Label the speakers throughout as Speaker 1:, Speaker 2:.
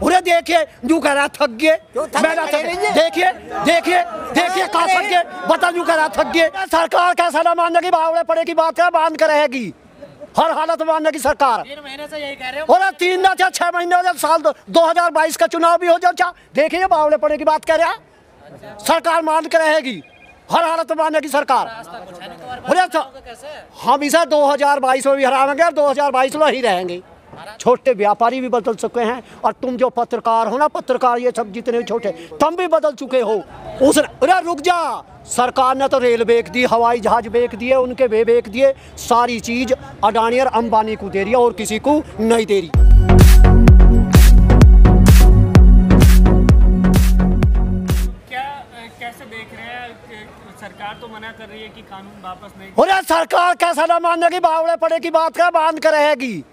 Speaker 1: उन्हें देखिए जू कह रहा थक गए, देखिए देखिए देखिए कहाँ थक गए, बता जू कह रहा थक गए। सरकार कैसा ना मानने की बावड़े पड़े की बात है, बांध कर रहेगी हर हालत में मानने की सरकार।
Speaker 2: 3 महीने से यही कह रहे हो।
Speaker 1: और 3 ना 6 महीने हो जाए, साल 2022 का चुनाव भी हो जाए, देखिए बावड़े पड़े की बात कह रहा है। सरकार मान कर रहेगी हर हालत में मानने की सरकार। हम इसे 2022 में भी हराएंगे और 2022 में ही रहेंगे। छोटे व्यापारी भी बदल चुके हैं और तुम जो पत्रकार हो ना, पत्रकार ये सब जितने छोटे, तुम भी बदल चुके हो। अरे रुक जा, सरकार ने तो रेल बेच दी, हवाई जहाज बेच दिए, उनके वे बेच दिए, सारी चीज अडानी और अंबानी को दे रही है और किसी को नहीं दे रही।
Speaker 3: कैसे देख रहे हैं, सरकार तो मना कर रही है कि कानून वापस नहीं।
Speaker 1: अरे सरकार कैसा ना मानने की बावड़े पड़े की बात है, बांध कर रहेगी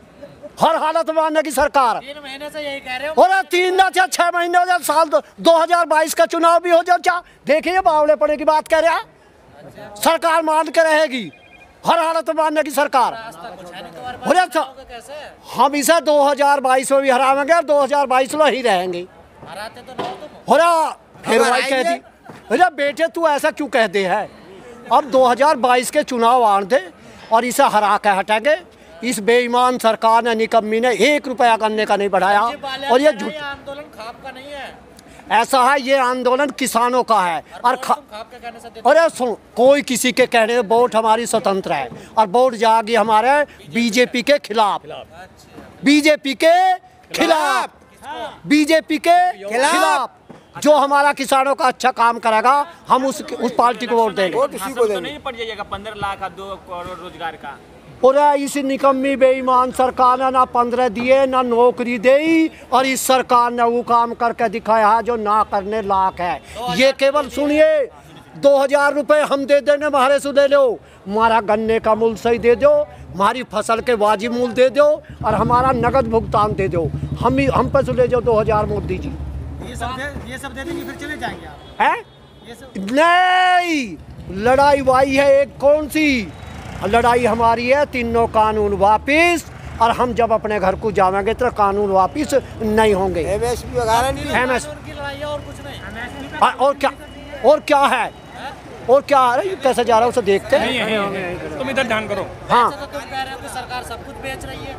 Speaker 1: हर हालत में मानने की सरकार।
Speaker 2: 3 महीने से यही कह रहे हो।
Speaker 1: और 3 ना 6 महीने हो जाए, साल 2022 का चुनाव भी हो जाए, देखिए बावड़े पड़े की बात कह रहा है। सरकार मान कर रहेगी हर हालत में मानने की सरकार। हम इसे 2022 में भी हराएंगे और 2022 में ही रहेंगे। फिर भाई कह दी, अरे बेटे तू ऐसा क्यों कहते है, अब 2022 के चुनाव आने दे और इसे हरा के हटेंगे। इस बेईमान सरकार ने, निकम्मी ने 1 रुपया करने का नहीं बढ़ाया। और ये झूठ
Speaker 2: आंदोलन खाप का नहीं है,
Speaker 1: ऐसा है, ये आंदोलन किसानों का है। और अरे सुन, कोई किसी के कहने से वोट हमारी स्वतंत्र है और वोट जाएगी हमारे बीजेपी के खिलाफ, बीजेपी के खिलाफ, बीजेपी के खिलाफ। जो हमारा किसानों का अच्छा काम करेगा हम उस पार्टी को वोट देंगे।
Speaker 3: तो नहीं पड़ जाएगा 15 लाख 2 करोड़ रोजगार का।
Speaker 1: और इस निकम्मी बेईमान सरकार ने ना 15 दिए ना नौकरी दी, और इस सरकार ने वो काम करके दिखाया है जो ना करने लायक है। ये केवल सुनिए, 2000 रुपये हम दे देने, हमारे से दे लो, हमारा गन्ने का मूल सही दे दो, हमारी फसल के वाजिब मूल दे दो और हमारा नगद भुगतान दे दो। हम पे से ले जाओ 2000 मोदी जी।
Speaker 3: ये सब दे देंगे फिर चले जाएंगे आप?
Speaker 1: हैं? नहीं, लड़ाई वाई है एक, कौन सी लड़ाई हमारी है, तीनों कानून वापिस। और हम जब अपने घर को जाएंगे तो कानून वापिस नहीं होंगे।
Speaker 2: MSP वगैरह नहीं, की लड़ाई है और कुछ नहीं।
Speaker 1: और क्या है, और क्या है, कैसे जा रहा है उसे देखते हैं।
Speaker 3: तुम इधर ध्यान करो।
Speaker 1: हाँ,
Speaker 2: तो तुम कह रहे हो कि सरकार सब कुछ बेच रही है।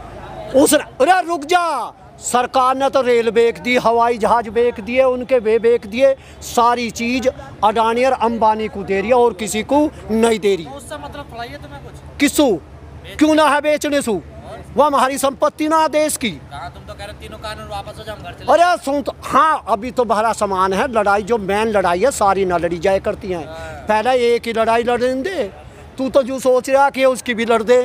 Speaker 1: अरे रुक जा, सरकार ने तो रेल बेच दी, हवाई जहाज बेच दिए, उनके वे बेच दिए, सारी चीज अडानी और अंबानी को दे रही है और किसी को नहीं दे रही।
Speaker 2: तो उससे मतलब थोड़ा तुम्हें कुछ
Speaker 1: किसू क्यों ना है बेचने सु, वह हमारी संपत्ति ना देश की।
Speaker 2: तुम तो कह रहे तीनों कानून वापस हो जाए, हम घर चले।
Speaker 1: अरे सुन तो, हाँ अभी तो बहरा समान है, लड़ाई जो मेन लड़ाई है सारी ना लड़ी जाए करती हैं। पहले एक ही लड़ाई लड़ने दे, तू तो जो सोच रहा कि उसकी भी लड़ दे,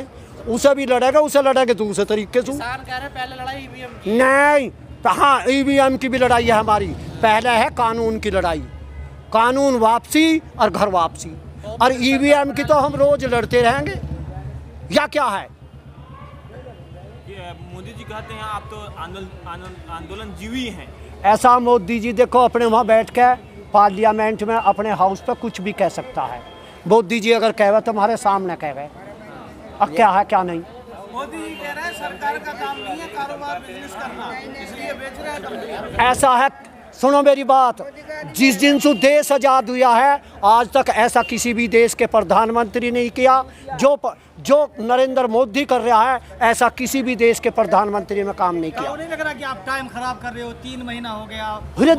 Speaker 1: उसे भी लड़ेगा, उसे लड़ेंगे दूसरे तरीके से।
Speaker 2: किसान कह रहे पहले लड़ाई ईवीएम की।
Speaker 1: नहीं, हाँ ईवीएम की भी लड़ाई है हमारी। पहले है कानून की लड़ाई, कानून वापसी और घर वापसी, और ईवीएम की तो हम रोज लड़ते रहेंगे। या क्या है,
Speaker 3: मोदी जी कहते हैं आप तो आंदोलन जीवी हैं।
Speaker 1: ऐसा मोदी जी देखो अपने वहाँ बैठ के पार्लियामेंट में अपने हाउस पे कुछ भी कह सकता है। मोदी जी अगर कहे तो हमारे सामने कहे, अब क्या है क्या नहीं।
Speaker 3: मोदी जी कह रहे हैं सरकार का काम नहीं है कारोबार बिजनेस करना, इसलिए बेच रहे हैं कंपनी।
Speaker 1: ऐसा है, सुनो मेरी बात, जिस दिन से देश आज़ाद हुआ है आज तक ऐसा किसी भी देश के प्रधानमंत्री नहीं किया जो नरेंद्र मोदी कर रहा है, ऐसा किसी भी देश के प्रधानमंत्री में काम नहीं किया।
Speaker 3: नहीं लग रहा कि आप टाइम खराब कर रहे हो, 3 महीना हो गया।
Speaker 1: अरे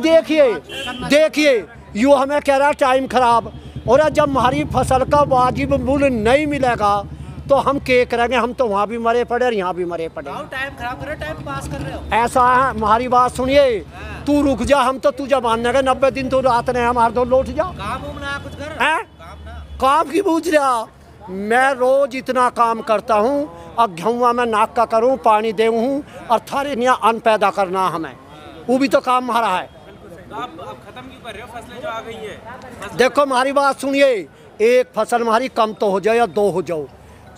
Speaker 1: देखिए यू हमें कह रहा है टाइम खराब, और जब हमारी फसल का वाजिब मूल्य नहीं मिलेगा तो हम क्या करेंगे, हम तो वहाँ भी मरे पड़े और यहाँ भी मरे पड़े।
Speaker 2: टाइम खराब कर रहे हो, टाइम पास कर रहे हो।
Speaker 1: ऐसा है, हमारी बात सुनिए, तू रुक जा, हम तो तुझे मानने का 90 दिन तो रात ने हमारे दो लौट जा।
Speaker 2: काम कुछ घर
Speaker 1: है, काम की पूछ रहा, मैं रोज इतना काम करता हूँ, और गेहूँ में नाक का करूँ, पानी दे हूँ, और थारे यहाँ अन्न पैदा करना हमें, वो भी तो काम हमारा है।
Speaker 3: तो आप खत्म क्यों कर रहे हो फसलें जो आ गई है?
Speaker 1: देखो हमारी बात सुनिए, एक फसल हमारी कम तो हो जाए या 2 हो जाओ,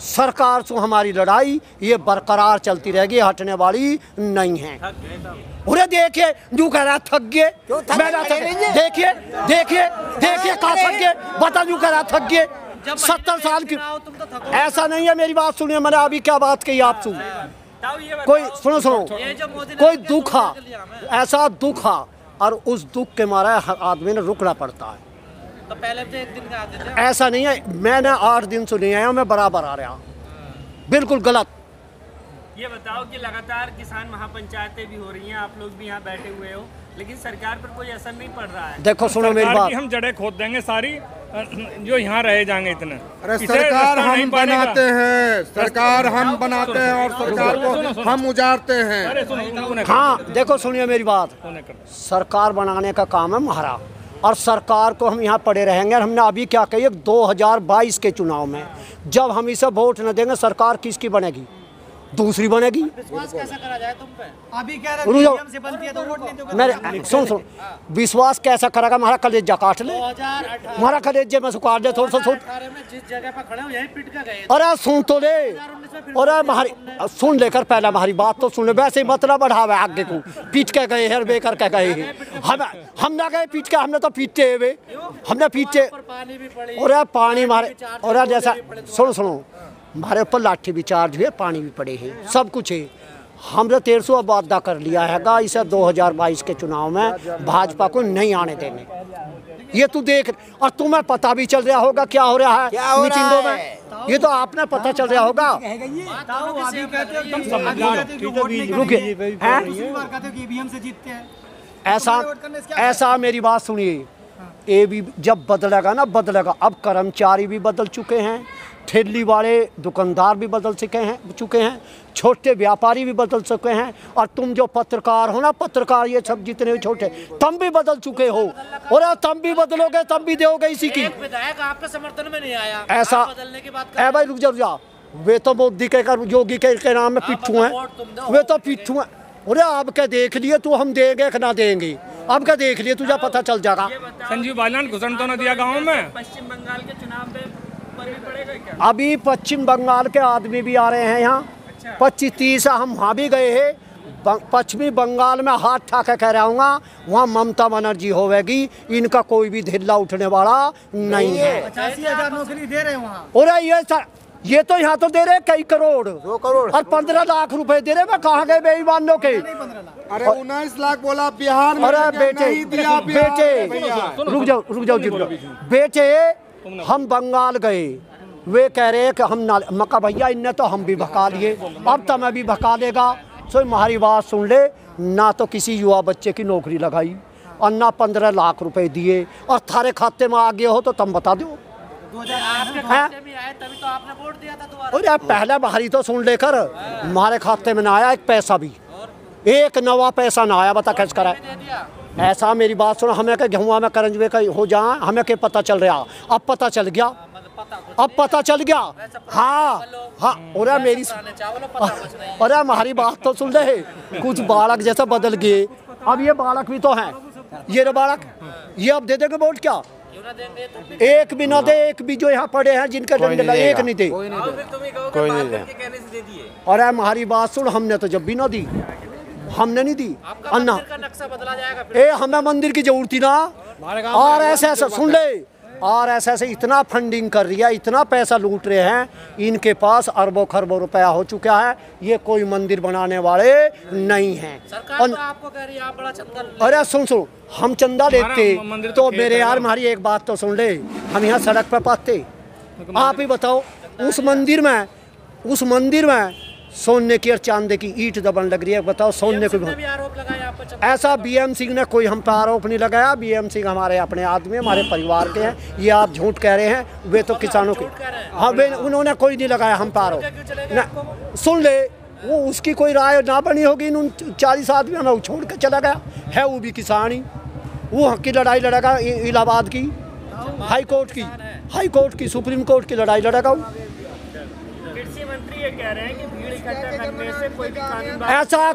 Speaker 1: सरकार से हमारी लड़ाई ये बरकरार चलती रहेगी, हटने वाली नहीं है। अरे देखिए जू कह रहा थक गए, देखिए देखिए देखिए कहाँ थक गए, बता जू कह रहा थक गए। 70 साल की, ऐसा नहीं है, मेरी बात सुनिए, मैंने अभी क्या बात कही आपसे, कोई सुनो
Speaker 2: ये जो मोदी ने
Speaker 1: कोई
Speaker 2: किया,
Speaker 1: दुख
Speaker 2: सोचने के लिए हमें।
Speaker 1: ऐसा दुख और उस दुख के मारे हर आदमी ने रुकना पड़ता है।
Speaker 2: तो पहले भी तो एक दिन का आते थे।
Speaker 1: ऐसा नहीं है मैंने 8 दिन से नहीं आया, मैं बराबर आ रहा, बिल्कुल गलत।
Speaker 4: ये बताओ कि लगातार किसान महापंचायतें भी हो रही हैं, आप लोग भी यहाँ बैठे हुए हो, लेकिन सरकार पर कोई असर नहीं पड़ रहा है।
Speaker 1: देखो सुनो मेरी
Speaker 5: सरकार
Speaker 1: बात,
Speaker 5: की हम जड़ें खोद देंगे सारी, जो यहाँ रहे जाएंगे इतने।
Speaker 6: अरे
Speaker 5: इसे
Speaker 6: सरकार
Speaker 5: रास्ता नहीं
Speaker 6: हम
Speaker 5: बनेगा।
Speaker 6: बनाते हैं, सरकार हम बनाते हैं और सरकार को हम उजाड़ते हैं।
Speaker 5: अरे सुनो, उन्होंने
Speaker 1: हाँ देखो सुनिए मेरी बात,
Speaker 5: उन्होंने कर-
Speaker 1: सरकार बनाने का काम है हमारा, और सरकार को हम यहाँ पड़े रहेंगे। और हमने अभी क्या कही 2022 के चुनाव में जब हम इसे वोट न देंगे, सरकार किसकी बनेगी? दूसरी बनेगी।
Speaker 2: विश्वास कैसा करा जाए तुम पे?
Speaker 3: अभी कह
Speaker 1: रुक जाओ।
Speaker 3: रहे से बनती है तो वोट नहीं दोगे।
Speaker 1: मेरे सुन विश्वास कैसा करेगा? हमारा कलेजा काट ले,
Speaker 2: 2018
Speaker 1: हमारा कलेजे में से काट ले थोड़ा सा सुन।
Speaker 2: में जिस जगह पर खड़े हो यहीं पिट के गए।
Speaker 1: अरे सुन तो ले,
Speaker 2: 2019 में फिर
Speaker 1: अरे हमारी सुन लेकर पहले हमारी बात तो सुन ले, वैसे ही मतलब बढ़ावे आगे को पीट के गए हैं, बेकर के गए हैं। हम ना गए पीट के, हमने तो पीटे हुए, हमने पीटे।
Speaker 2: पर पानी भी पड़ी।
Speaker 1: और पानी मारे, और जैसा सुनो हमारे ऊपर लाठी भी चार्ज हुए, पानी भी पड़े हैं, सब कुछ है। हमने 1300 वादा कर लिया है इसे 2022 के चुनाव में भाजपा को नहीं आने देने। ये तू देख, और तुम्हें पता भी चल रहा होगा क्या हो रहा है मीटिंगों में, ये तो आपने पता चल रहा होगा।
Speaker 3: अभी कहते हो कि वोट नहीं
Speaker 1: रुकिए,
Speaker 3: करेंगे,
Speaker 1: हैं?
Speaker 3: दूसरी बार कहते हो कि ईवीएम से जीतते हैं।
Speaker 1: ऐसा मेरी बात सुनिए, ये भी जब बदलेगा ना बदलेगा। अब कर्मचारी भी बदल चुके हैं, ठेली वाले दुकानदार भी बदल चुके हैं, छोटे व्यापारी भी बदल चुके हैं, और तुम जो पत्रकार हो ना, पत्रकार ये सब जितने छोटे, तुम भी बदल चुके हो। और तुम भी बदलोगे, तब भी दोगे इसी की।
Speaker 2: एक विधायक आपके समर्थन में नहीं आया,
Speaker 1: ऐसा
Speaker 2: आप बदलने की बात
Speaker 1: ए भाई रुक जा, वे तो मोदी के योगी के नाम में पिट्ठू हैं, वे तो पिट्ठू हैं। अरे अब क्या देख लिए तू, हम देंगे कि ना देंगे, अब क्या देख लिए, तुझे पता चल जाएगा।
Speaker 5: संजीव बालियान घुसन तो न दिया गाँव में।
Speaker 4: पश्चिम बंगाल के चुनाव पे पर भी पड़ेगा क्या?
Speaker 1: अभी पश्चिम बंगाल के आदमी भी आ रहे हैं यहाँ, 25-30 हम वहाँ भी गए हैं। पश्चिमी बंगाल में हाथ ठा के कह रहा हूँ, वहाँ ममता बनर्जी होवेगी, इनका कोई भी ढिल्ला उठने वाला नहीं है।
Speaker 3: 85,000 नौकरी दे रहे हैं वहाँ।
Speaker 1: और ये तो यहाँ तो दे रहे कई करोड़, 2 करोड़ और 15 लाख रुपए दे रहे। मैं कहाँ गए बेईमानों के?
Speaker 6: अरे 19 लाख बोला बिहार में,
Speaker 1: अरे बेटे
Speaker 6: नहीं दिया बिहार में भैया।
Speaker 1: रुक जाओ बेटे, हम बंगाल गए, वे कह रहे हैं कि हम ना, मक्का भैया इनने तो हम भी भगा लिए, अब तो मैं भी भगा लेगा। सो हमारी बात सुन ले, ना तो किसी युवा बच्चे की नौकरी लगाई और ना 15 लाख रुपए दिए, और थारे खाते में आ गए हो तो तुम बता दो।
Speaker 2: आपके खाते में आए तभी तो आपने वोट दिया था दोबारा।
Speaker 1: और यार पहले बाहरी तो सुन लेकर, हमारे खाते में ना आया एक पैसा भी, एक नवा पैसा ना आया, बता कैसे करा।
Speaker 2: दे दिया।
Speaker 1: ऐसा मेरी बात सुनो, हमें के गेहुआ में करंजवे का हो जाए, हमें के पता चल रहा, अब पता चल गया, अब पता चल गया। हाँ हाँ, और मेरी अरे हमारी बात तो सुन रहे, कुछ बालक जैसा बदल गए। अब ये बालक भी तो हैं, ये बालक, ये अब दे देंगे वोट क्या? एक भी ना दे, एक भी जो यहाँ पड़े हैं जिनके डंडे लगे, एक नहीं दे।
Speaker 4: कोई नहीं कहने से दे दिए।
Speaker 1: और हमारी बात सुन, हमने तो जब भी ना दी, हमने नहीं दी अन्ना।
Speaker 2: का नक्शा बदला जाएगा फिर।
Speaker 1: ए हमें मंदिर की जरूरत थी ना, और ऐसे सुन ले, और ऐसे इतना फंडिंग कर रही है, इतना पैसा लूट रहे हैं, इनके पास अरबों खरबों रुपया हो चुका है, ये कोई मंदिर बनाने वाले नहीं हैं।
Speaker 2: सरकार तो आपको कह रही है आप बड़ा चंदा।
Speaker 1: अरे सुन, हम चंदा लेते
Speaker 5: मंदिर
Speaker 1: तो
Speaker 5: तो
Speaker 1: मेरे यार, हमारी एक बात तो सुन ले, हम यहाँ सड़क पे पाते, आप ही बताओ, उस मंदिर में सोने की और चांदी की ईंट दबन लग रही है, बताओ सोने को
Speaker 2: भी आरोप लगाया आप पर।
Speaker 1: ऐसा BM सिंह ने कोई हम पे आरोप नहीं लगाया। BM सिंह हमारे अपने आदमी, हमारे परिवार के हैं, ये आप झूठ कह रहे हैं, वे तो किसानों के। हाँ वे, उन्होंने कोई नहीं लगाया हम पे आरोप ना। सुन ले, वो उसकी कोई राय ना बनी होगी, इन 40 आदमी में वो छोड़ के चला गया है, वो भी किसान ही, वो हक की लड़ाई लड़ेगा इलाहाबाद की, हाई कोर्ट की, सुप्रीम कोर्ट की लड़ाई लड़ेगा।
Speaker 4: कृषि मंत्री ये कह रहे हैं कि भीड़ इकट्ठा करने से कोई भी कानून
Speaker 1: ऐसा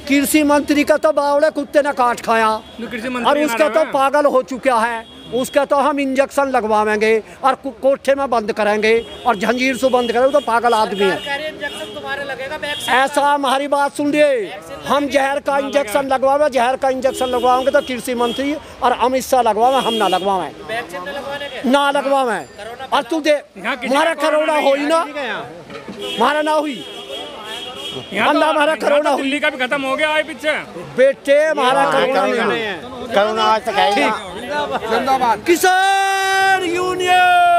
Speaker 1: कृषि मंत्री का तो बावड़े कुत्ते ने काट खाया, और उसका तो पागल हो चुका है, उसका तो हम इंजेक्शन लगवाएंगे और कोठे में बंद करेंगे और जंजीर से बंद करेंगे, तो पागल आदमी है।
Speaker 2: इंजेक्शन तुम्हारे लगेगा वैक्सीन।
Speaker 1: ऐसा हमारी बात सुन लिए, हम जहर का इंजेक्शन लगवावे, जहर का इंजेक्शन लगवाएंगे तो कृषि मंत्री और अमित शाह लगवावे, हम ना लगवावे,
Speaker 2: वैक्सीन न लगवाने के।
Speaker 1: ना लगवावे। और तू दे, हमारा करोड़ा हो ही ना, हमारा ना हुई,
Speaker 5: यहाँ
Speaker 1: अंधा हमारा
Speaker 5: तो
Speaker 1: करोना हुई।
Speaker 5: दिल्ली का भी खत्म हो गया है पीछे।
Speaker 1: बेटे हमारा करोना नहीं है।
Speaker 7: करोना आज तक है ही ना।
Speaker 6: जिंदाबाद।
Speaker 1: किसान यूनियन